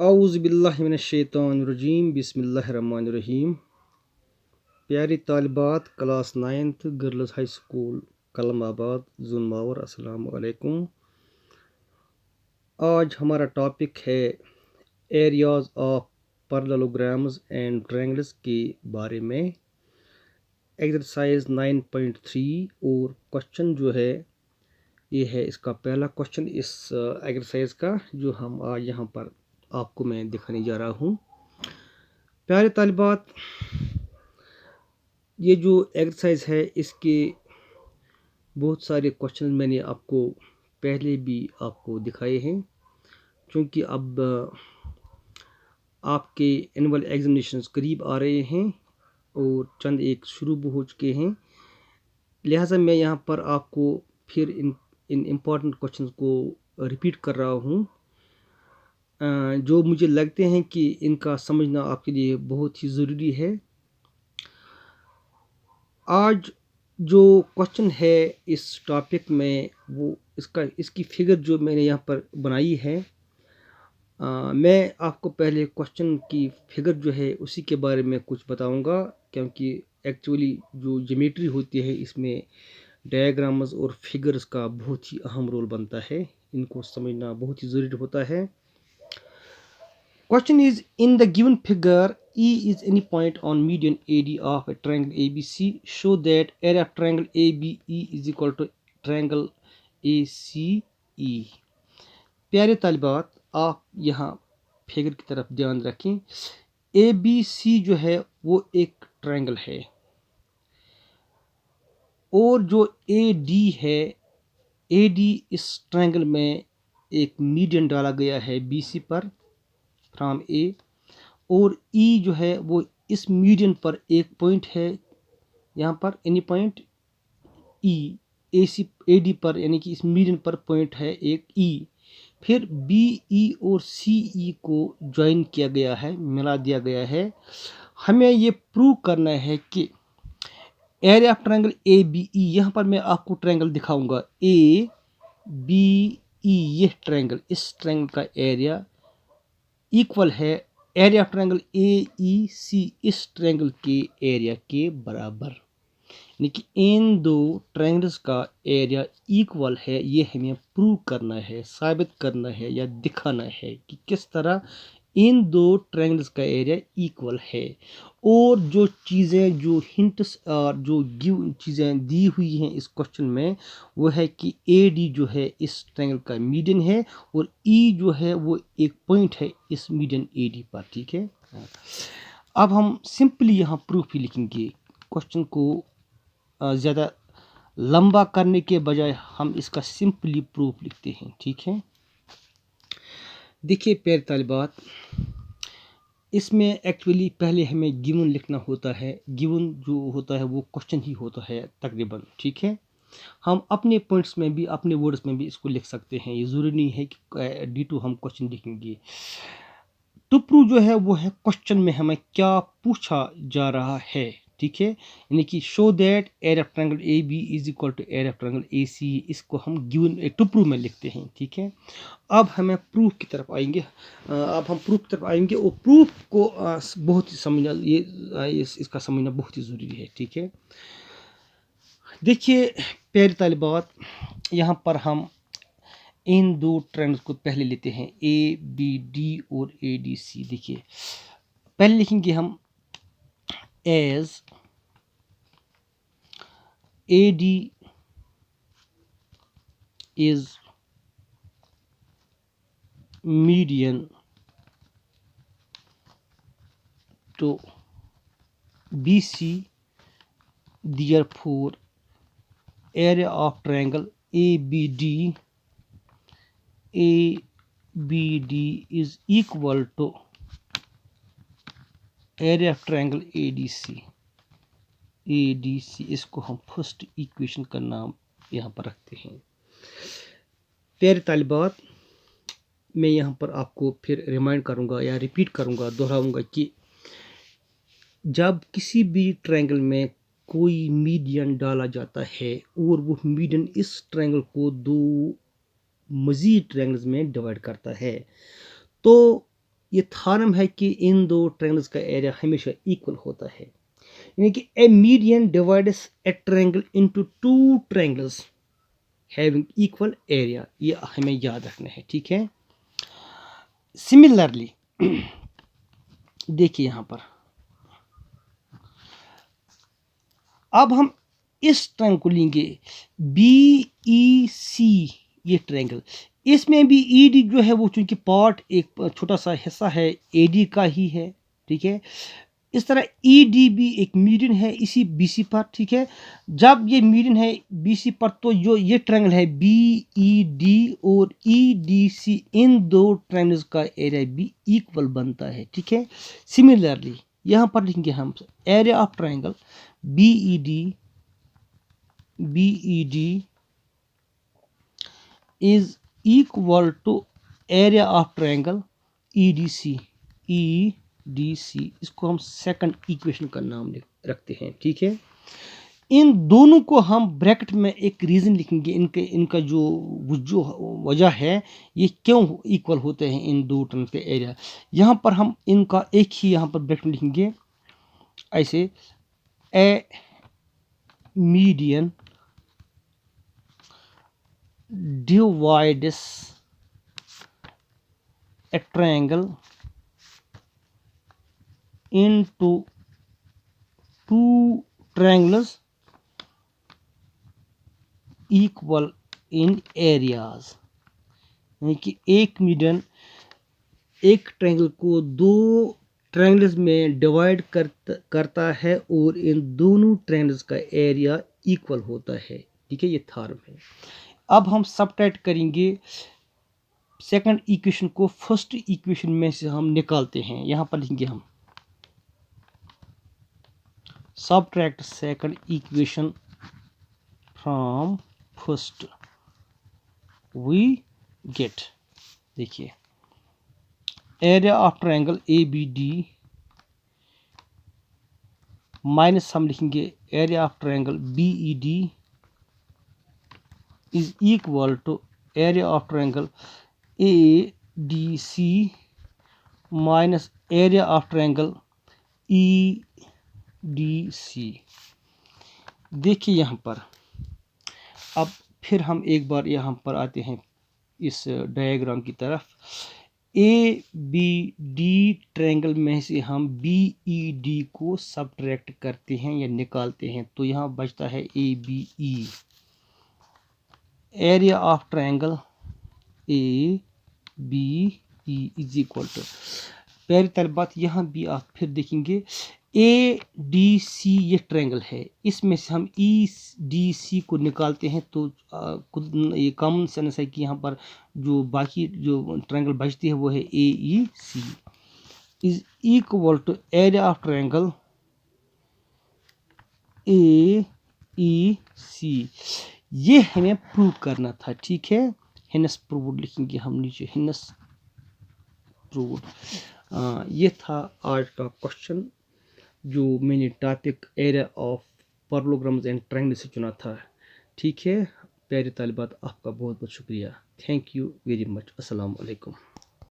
औज़ु बिल्लाहि मिनश्शैतानिर्रजीम बिस्मिल्लाहिर्रहमानिर्रहीम। प्यारी तालिबात class 9th girls high school Kalamabad Junmawar, अस्सलाम वालेकुम। आज हमारा टॉपिक है areas of parallelograms and triangles के बारे में। एक्सरसाइज 9.3 और क्वेश्चन जो है ये है इसका पहला क्वेश्चन इस एक्सरसाइज का, जो हम आज यहाँ पर आपको मैं दिखाने जा रहा हूँ। प्यारे तालिबात, ये जो एक्सरसाइज है इसके बहुत सारे क्वेश्चन मैंने आपको पहले भी आपको दिखाए हैं, क्योंकि अब आपके एनुअल एग्जामिनेशंस करीब आ रहे हैं और चंद एक शुरू भी हो चुके हैं। लिहाजा मैं यहाँ पर आपको फिर इन इम्पॉर्टेंट क्वेश्चंस को रिपीट कर रहा हूँ, जो मुझे लगते हैं कि इनका समझना आपके लिए बहुत ही ज़रूरी है। आज जो क्वेश्चन है इस टॉपिक में वो इसकी फिगर जो मैंने यहाँ पर बनाई है, मैं आपको पहले क्वेश्चन की फिगर जो है उसी के बारे में कुछ बताऊंगा, क्योंकि एक्चुअली जो ज्योमेट्री होती है इसमें डायग्राम्स और फिगर्स का बहुत ही अहम रोल बनता है, इनको समझना बहुत ही ज़रूरी होता है। Question is, in the given figure, E is any point on median AD of a triangle ABC. Show that area of triangle ABE is equal to triangle ACE. प्यारे तालिबात, आप यहाँ फिगर की तरफ ध्यान रखें। ABC जो है वो एक ट्रायंगल है और जो AD है, AD इस ट्रायंगल में एक मीडियन डाला गया है BC पर फ्रॉम A, और E जो है वो इस मीडियन पर एक पॉइंट है, यहाँ पर any point E AC AD पर, यानी कि इस मीडियन पर पॉइंट है एक E। फिर BE और CE को ज्वाइन किया गया है, मिला दिया गया है। हमें ये प्रूव करना है कि एरिया ऑफ ट्रायंगल ABE, यहाँ पर मैं आपको ट्रायंगल दिखाऊंगा ABE, ये ट्रायंगल, इस ट्रायंगल का एरिया इक्वल है एरिया ऑफ ट्रायंगल AEC, इस ट्रायंगल के एरिया के बराबर। यानी कि इन दो ट्रायंगल्स का एरिया इक्वल है, ये हमें प्रूव करना है, साबित करना है या दिखाना है कि किस तरह इन दो ट्रायंगल्स का एरिया इक्वल है। और जो चीज़ें, जो हिंट्स और जो चीज़ें दी हुई हैं इस क्वेश्चन में, वो है कि AD जो है इस ट्रायंगल का मीडियन है और E जो है वो एक पॉइंट है इस मीडियन AD पर। ठीक है, अब हम सिंपली यहाँ प्रूफ ही लिखेंगे। क्वेश्चन को ज़्यादा लंबा करने के बजाय हम इसका सिंपली प्रूफ लिखते हैं। ठीक है, देखिए प्यारे तालिबात, इसमें एक्चुअली पहले हमें गिवन लिखना होता है। गिवन जो होता है वो क्वेश्चन ही होता है तकरीबन। ठीक है, हम अपने पॉइंट्स में भी, अपने वर्ड्स में भी इसको लिख सकते हैं, ये ज़रूरी नहीं है कि D2 हम क्वेश्चन लिखेंगे। टू प्रूव जो है वो है क्वेश्चन में हमें क्या पूछा जा रहा है। ठीक है, यानी कि show that area of triangle AB is equal to area of triangle AC, इसको हम गिवन टू प्रूव में लिखते हैं। ठीक है, अब हमें प्रूफ की तरफ आएंगे। अब हम प्रूफ की तरफ आएंगे और प्रूफ को बहुत ही समझना, इसका समझना बहुत ही ज़रूरी है। ठीक है, देखिए प्यारे तालिबात, यहाँ पर हम इन दो ट्रायंगल्स को पहले लेते हैं ABD और ADC। देखिए पहले लिखेंगे हम as AD is median to BC, therefore area of triangle ABD is equal to area of triangle ADC। इसको हम फर्स्ट इक्वेशन का नाम यहाँ पर रखते हैं। प्यारे तालिबात, मैं यहाँ पर आपको फिर रिमाइंड करूँगा या रिपीट करूँगा, दोहराऊँगा कि जब किसी भी ट्रायंगल में कोई मीडियन डाला जाता है और वो मीडियन इस ट्रायंगल को दो मज़ीद ट्रायंगल्स में डिवाइड करता है, तो ये थॉरम है कि इन दो ट्रायंगल्स का एरिया हमेशा इक्वल होता है, यानी कि a median divides a triangle into two triangles having equal area, ये हमें याद रखना है, ठीक है। सिमिलरली देखिए यहाँ पर अब हम इस ट्रायंगल को लेंगे BEC, ये ट्रायंगल, इसमें भी ED जो है वो चूंकि पार्ट एक छोटा सा हिस्सा है AD का ही है, ठीक है। इस तरह ED भी एक मीडियन है इसी BC पर, ठीक है। जब ये मीडियन है BC पर तो जो ये ट्रायंगल है BED और EDC, इन दो ट्रायंगल्स का एरिया भी इक्वल बनता है, ठीक है। सिमिलरली यहाँ पर लिखेंगे हम area of triangle BED is equal to area of triangle EDC, इसको हम सेकंड इक्वेशन का नाम रखते हैं, ठीक है। इन दोनों को हम ब्रैकेट में एक रीज़न लिखेंगे, इनका जो वजह है ये क्यों इक्वल होते हैं इन दो ट्रायंगल के एरिया। यहाँ पर हम इनका एक ही यहाँ पर ब्रैकेट में लिखेंगे ऐसे, ए median divides a triangle into two triangles equal in areas, यानी कि एक मीडियन एक ट्रायंगल को दो ट्रायंगल्स में डिवाइड करता है और इन दोनों ट्रायंगल्स का एरिया इक्वल होता है, ठीक है। ये थॉरम है। अब हम सबट्रैक्ट करेंगे सेकंड इक्वेशन को फर्स्ट इक्वेशन में से हम निकालते हैं। यहाँ पर लिखेंगे हम subtract second equation from first, we get, देखिए area of triangle ABD minus हम लिखेंगे area of triangle BED is equal to area of triangle ADC minus area of triangle EDC। देखिए यहाँ पर अब फिर हम एक बार यहाँ पर आते हैं इस डायग्राम की तरफ। ABD ट्रायंगल में से हम BED को सबट्रैक्ट करते हैं या निकालते हैं, तो यहाँ बचता है ABE। Area of triangle ABE is equal to, पहली बात यहाँ भी आप फिर देखेंगे ADC ये ट्रायंगल है, इसमें से हम EDC को निकालते हैं तो ये कॉमन सेंस है कि यहाँ पर जो बाकी जो ट्रायंगल बचती है वो है AEC is equal to area of triangle AEC। ये हमें प्रूव करना था, ठीक है। हेनस प्रूव्ड लिखेंगे हम नीचे, हेनस प्रूव्ड। ये था आज का क्वेश्चन जो मैंने topic area of parallelograms and triangle से चुना था, ठीक है। प्यारे तालिबात, आपका बहुत बहुत शुक्रिया। Thank you very much. अस्सलाम वालेकुम।